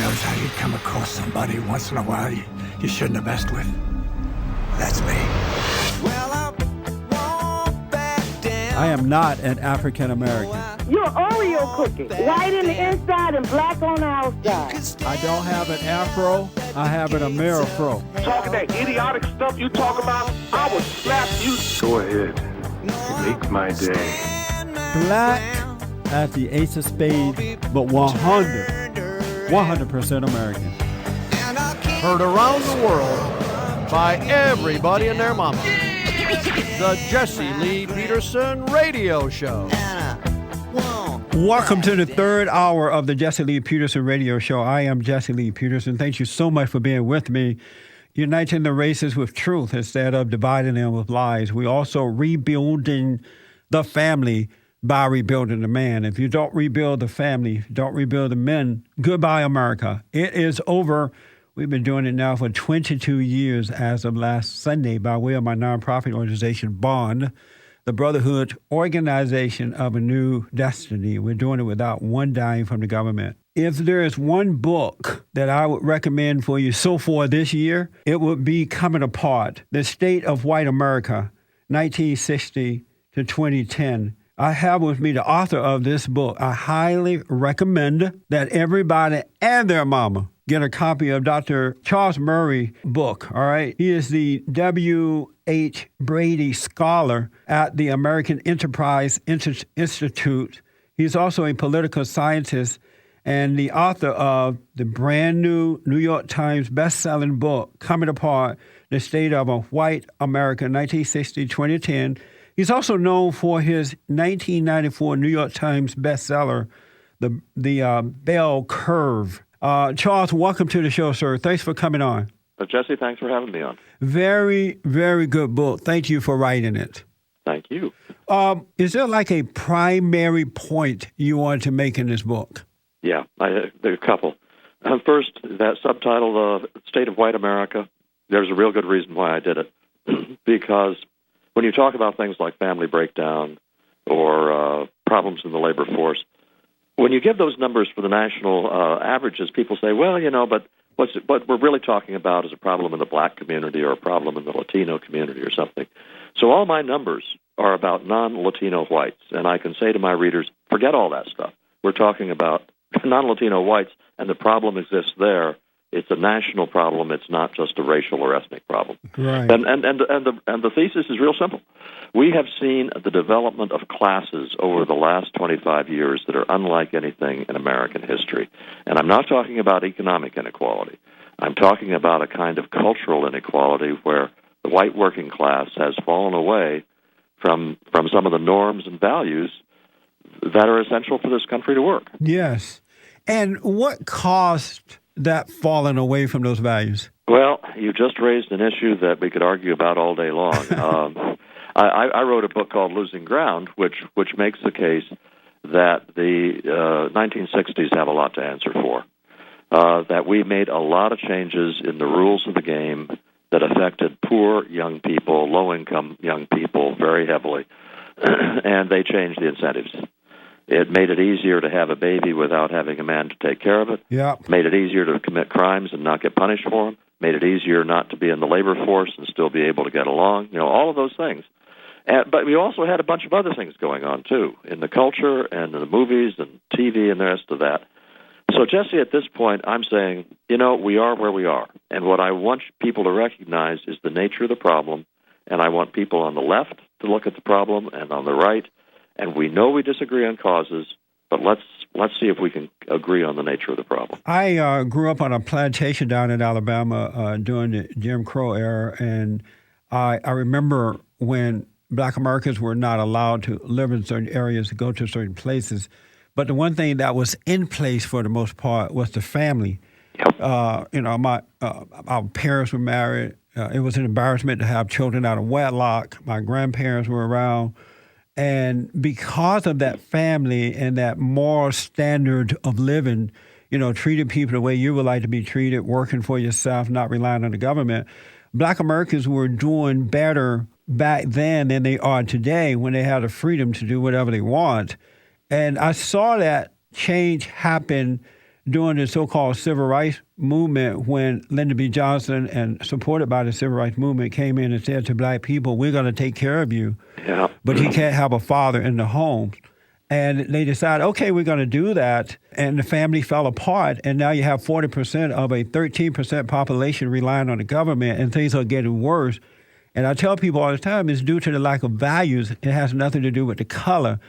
knows how you come across somebody once in a while you shouldn't have messed with. That's me. I am not an African American. You're an Oreo cookie, white in the inside and black on the outside. I don't have an afro, I have an Amerifro. Talking that idiotic stuff you talk about, I would slap you. Go ahead, make my day. Black at the ace of spades, but 100% American. Heard around the world by everybody and their mama. The Jesse Lee Peterson Radio Show. Welcome to the third hour of the Jesse Lee Peterson Radio Show. I am Jesse Lee Peterson. Thank you so much for being with me. Uniting the races with truth instead of dividing them with lies. We also rebuilding the family by rebuilding the man. If you don't rebuild the family, don't rebuild the men, goodbye, America. It is over. We've been doing it now for 22 years as of last Sunday by way of my nonprofit organization, Bond, the Brotherhood Organization of a New Destiny. We're doing it without one dime from the government. If there is one book that I would recommend for you so far this year, it would be Coming Apart, The State of White America, 1960 to 2010. I have with me the author of this book. I highly recommend that everybody and their mama get a copy of Dr. Charles Murray's book, all right? He is the W.H. Brady Scholar at the American Enterprise Institute. He's also a political scientist and the author of the brand new New York Times best-selling book, Coming Apart, The State of a White America, 1960-2010. He's also known for his 1994 New York Times bestseller, The Bell Curve. Charles, welcome to the show, sir. Thanks for coming on. Jesse, thanks for having me on. Very, very good book. Thank you for writing it. Thank you. Is there like a primary point you want to make in this book? Yeah, there are a couple. First, that subtitle, State of White America, there's a real good reason why I did it. Because when you talk about things like family breakdown or problems in the labor force, when you give those numbers for the national averages, people say, well, but what we're really talking about is a problem in the black community or a problem in the Latino community or something. So all my numbers are about non-Latino whites, and I can say to my readers, forget all that stuff. We're talking about non-Latino whites, and the problem exists there. It's a national problem. It's not just a racial or ethnic problem. Right. And the thesis is real simple. We have seen the development of classes over the last 25 years that are unlike anything in American history. And I'm not talking about economic inequality. I'm talking about a kind of cultural inequality where the white working class has fallen away from some of the norms and values that are essential for this country to work. Yes. And what caused that falling away from those values? Well, you just raised an issue that we could argue about all day long. I wrote a book called Losing Ground, which makes the case that the 1960s have a lot to answer for, that we made a lot of changes in the rules of the game that affected poor young people, low-income young people very heavily, and they changed the incentives. It made it easier to have a baby without having a man to take care of it. Yep. Made it easier to commit crimes and not get punished for them. Made it easier not to be in the labor force and still be able to get along. All of those things. But we also had a bunch of other things going on, too, in the culture and in the movies and TV and the rest of that. So, Jesse, at this point, I'm saying, we are where we are. And what I want people to recognize is the nature of the problem. And I want people on the left to look at the problem and on the right. And we know we disagree on causes, but let's see if we can agree on the nature of the problem. I grew up on a plantation down in Alabama during the Jim Crow era, and I remember when Black Americans were not allowed to live in certain areas, to go to certain places. But the one thing that was in place for the most part was the family. Yep. Our parents were married. It was an embarrassment to have children out of wedlock. My grandparents were around. And because of that family and that moral standard of living, treating people the way you would like to be treated, working for yourself, not relying on the government, Black Americans were doing better back then than they are today when they have the freedom to do whatever they want. And I saw that change happen during the so-called civil rights movement when Lyndon B. Johnson, and supported by the civil rights movement, came in and said to black people, we're going to take care of you, but you can't have a father in the home. And they decided, okay, we're going to do that. And the family fell apart. And now you have 40% of a 13% population relying on the government, and things are getting worse. And I tell people all the time, it's due to the lack of values. It has nothing to do with the color.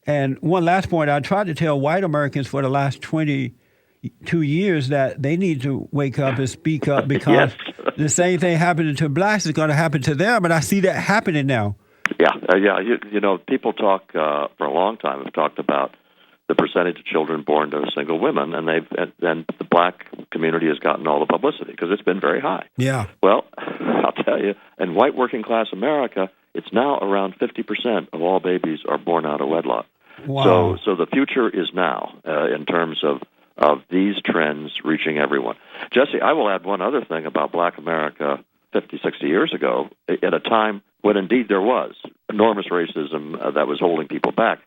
And one last point, I tried to tell white Americans for the last 22 years that they need to wake up and speak up, because the same thing happening to blacks is going to happen to them. And I see that happening now. Yeah. You know, people talk for a long time have talked about the percentage of children born to single women, and the black community has gotten all the publicity because it's been very high. Yeah. Well, I'll tell you, in white working class America, it's now around 50% of all babies are born out of wedlock. Wow. So the future is now in terms of these trends reaching everyone. Jesse, I will add one other thing about black America 50, 60 years ago, at a time when indeed there was enormous racism that was holding people back.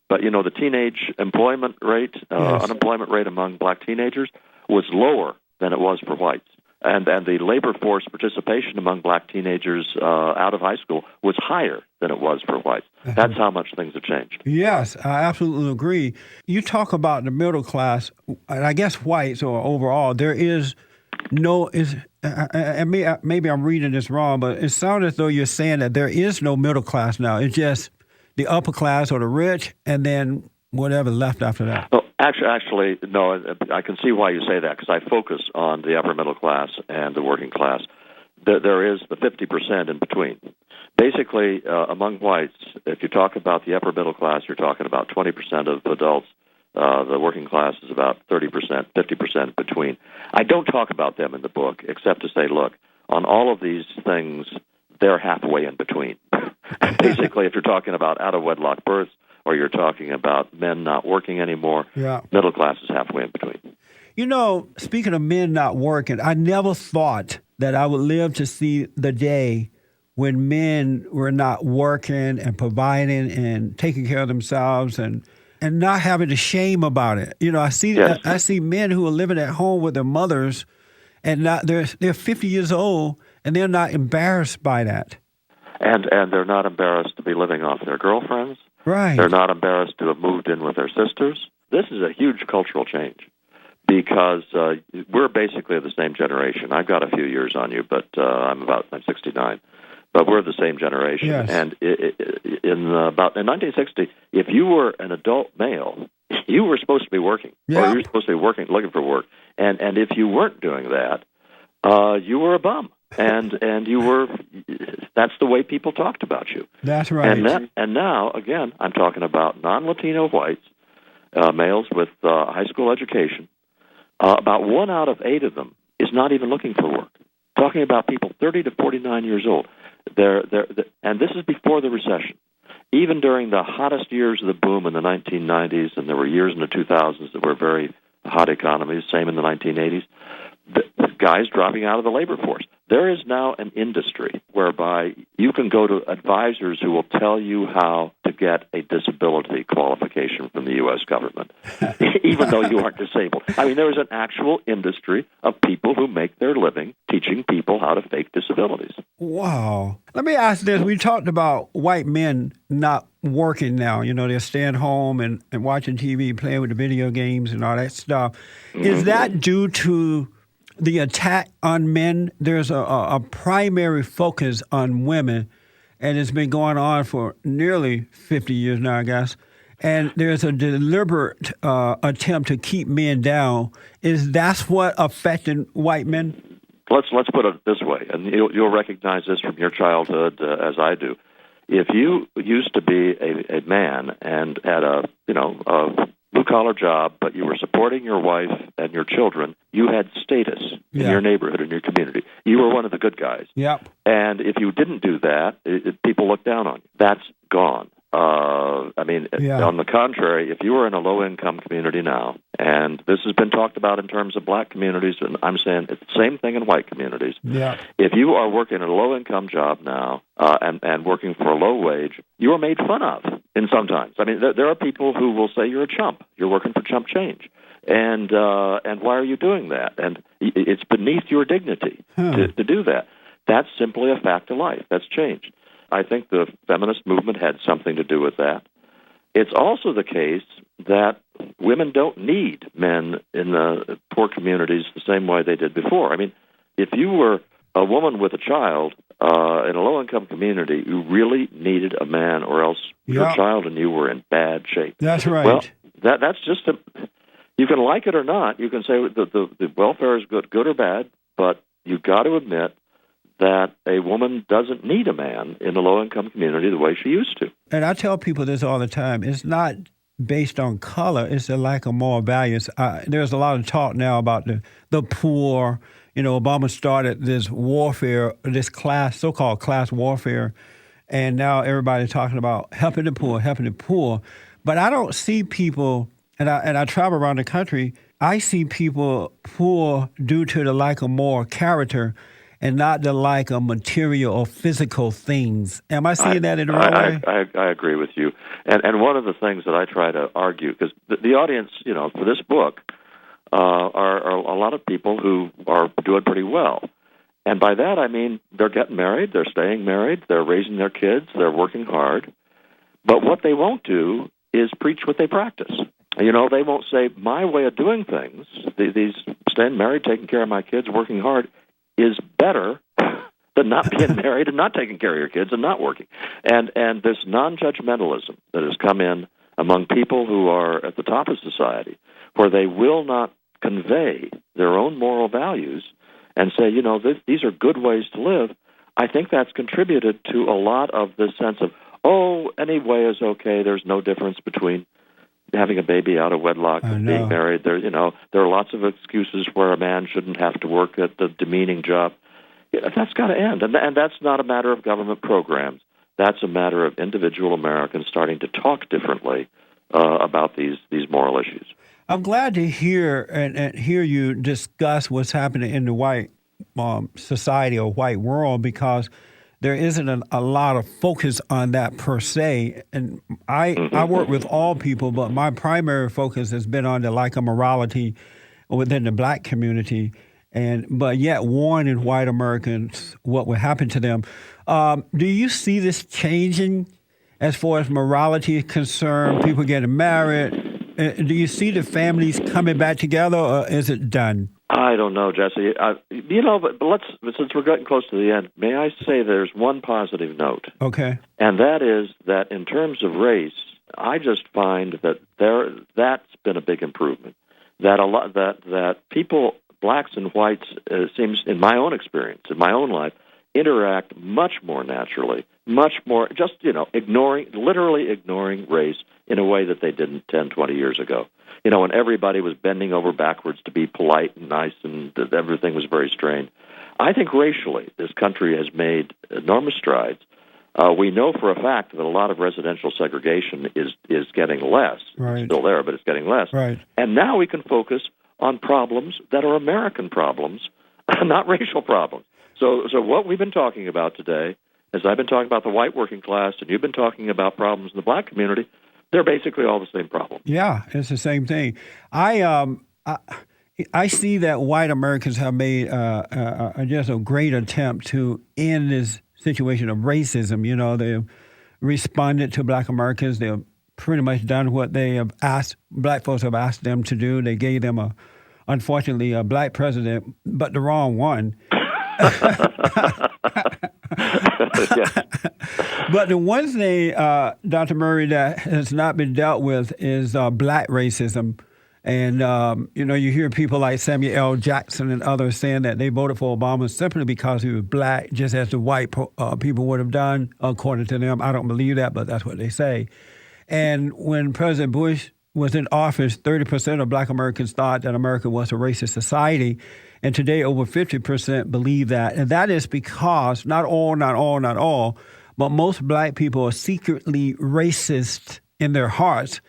But, you know, the teenage employment rate, unemployment rate among black teenagers was lower than it was for whites. And the labor force participation among black teenagers out of high school was higher than it was for whites. That's how much things have changed. Yes, I absolutely agree. You talk about the middle class, and I guess whites or overall, there is no, maybe I'm reading this wrong, but it sounds as though you're saying that there is no middle class now. It's just the upper class or the rich, and then whatever left after that. Well, actually, no, I can see why you say that, because I focus on the upper middle class and the working class. There is the 50% in between. Basically, among whites, if you talk about the upper middle class, you're talking about 20% of adults. The working class is about 30%, 50% between. I don't talk about them in the book, except to say, look, on all of these things, they're halfway in between. Basically, if you're talking about out-of-wedlock births, or you're talking about men not working anymore, middle class is halfway in between. You know, speaking of men not working, I never thought that I would live to see the day when men were not working and providing and taking care of themselves and not having the shame about it. You know, I see men who are living at home with their mothers, and they're 50 years old, and they're not embarrassed by that. And they're not embarrassed to be living off their girlfriends. Right. They're not embarrassed to have moved in with their sisters. This is a huge cultural change, because we're basically the same generation. I've got a few years on you, but I'm 69. But we're the same generation. Yes. And in 1960, if you were an adult male, you were supposed to be working, or you were supposed to be working, looking for work. And if you weren't doing that, you were a bum. And you were. That's the way people talked about you. That's right. And now, again, I'm talking about non-Latino whites, males with high school education. About 1 out of 8 of them is not even looking for work. Talking about people 30 to 49 years old. And this is before the recession. Even during the hottest years of the boom in the 1990s, and there were years in the 2000s that were very hot economies, same in the 1980s, the guys dropping out of the labor force. There is now an industry whereby you can go to advisors who will tell you how to get a disability qualification from the U.S. government, even though you aren't disabled. I mean, there is an actual industry of people who make their living teaching people how to fake disabilities. Wow. Let me ask this. We talked about white men not working now. You know, they're staying home and watching TV, playing with the video games and all that stuff. Mm-hmm. Is that due to the attack on men? There's a primary focus on women, and it's been going on for nearly 50 years now, I guess. And there's a deliberate attempt to keep men down. Is that what affecting white men? Let's put it this way, and you'll recognize this from your childhood as I do. If you used to be a man and had a blue-collar job, but you were supporting your wife and your children, you had status in your neighborhood, in your community. You were one of the good guys. Yep. And if you didn't do that, people looked down on you. That's gone. On the contrary, if you were in a low-income community now, and this has been talked about in terms of black communities, and I'm saying it's the same thing in white communities. Yeah. If you are working a low-income job now and working for a low wage, you are made fun of in sometimes. I mean, there are people who will say you're a chump. You're working for chump change. And why are you doing that? And it's beneath your dignity to do that. That's simply a fact of life. That's changed. I think the feminist movement had something to do with that. It's also the case that women don't need men in the poor communities the same way they did before. I mean, if you were a woman with a child in a low-income community, you really needed a man, or else your child and you were in bad shape. That's right. Well, that's just you can like it or not. You can say the welfare is good or bad, but you've got to admit that a woman doesn't need a man in a low-income community the way she used to. And I tell people this all the time. It's not based on color. It's a lack of moral values. There's a lot of talk now about the poor. You know, Obama started this warfare, this so-called class warfare, and now everybody's talking about helping the poor. But I don't see people, and I travel around the country, I see people poor due to the lack of moral character and not the lack of material or physical things. Am I seeing that in the wrong way? I agree with you. And one of the things that I try to argue, because the audience, you know, for this book are a lot of people who are doing pretty well. And by that I mean they're getting married, they're staying married, they're raising their kids, they're working hard. But what they won't do is preach what they practice. You know, they won't say, my way of doing things, these staying married, taking care of my kids, working hard, is better than not being married and not taking care of your kids and not working. And this non-judgmentalism that has come in among people who are at the top of society, where they will not convey their own moral values and say, you know, these are good ways to live, I think that's contributed to a lot of this sense of, oh, any way is okay, there's no difference between having a baby out of wedlock and being married. There are lots of excuses where a man shouldn't have to work at the demeaning job. Yeah, that's got to end. And that's not a matter of government programs. That's a matter of individual Americans starting to talk differently about these moral issues. I'm glad to hear and hear you discuss what's happening in the white society or white world, because there isn't a lot of focus on that per se. And I work with all people, but my primary focus has been on the lack of morality within the black community, but yet warning white Americans what will happen to them. Do you see this changing as far as morality is concerned, people getting married? Do you see the families coming back together, or is it done? I don't know, Jesse. But since we're getting close to the end, may I say there's one positive note? Okay. And that is that in terms of race, I just find that that's been a big improvement. That people, blacks and whites, seems, in my own experience, in my own life, interact much more naturally, much more just, literally ignoring race in a way that they didn't 10, 20 years ago. When everybody was bending over backwards to be polite and nice and everything was very strained. I think racially, this country has made enormous strides. We know for a fact that a lot of residential segregation is getting less. Right. It's still there, but it's getting less. Right. And now we can focus on problems that are American problems, not racial problems. So what we've been talking about today, as I've been talking about the white working class, and you've been talking about problems in the black community, they're basically all the same problem. Yeah, it's the same thing. I see that white Americans have made just a great attempt to end this situation of racism. They've responded to black Americans. They've pretty much done what they have asked, black folks have asked them to do. They gave them, unfortunately, a black president, but the wrong one. But the one thing, Dr. Murray, that has not been dealt with is black racism. And, you hear people like Samuel L. Jackson and others saying that they voted for Obama simply because he was black, just as the white people would have done, according to them. I don't believe that, but that's what they say. And when President Bush was in office, 30% of black Americans thought that America was a racist society. And today, over 50% believe that. And that is because, not all, but most black people are secretly racist in their hearts.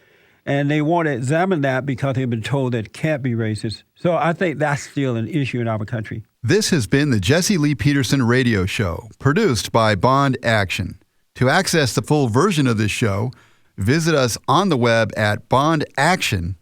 And they want to examine that because they've been told that it can't be racist. So I think that's still an issue in our country. This has been the Jesse Lee Peterson Radio Show, produced by Bond Action. To access the full version of this show, visit us on the web at bondaction.org.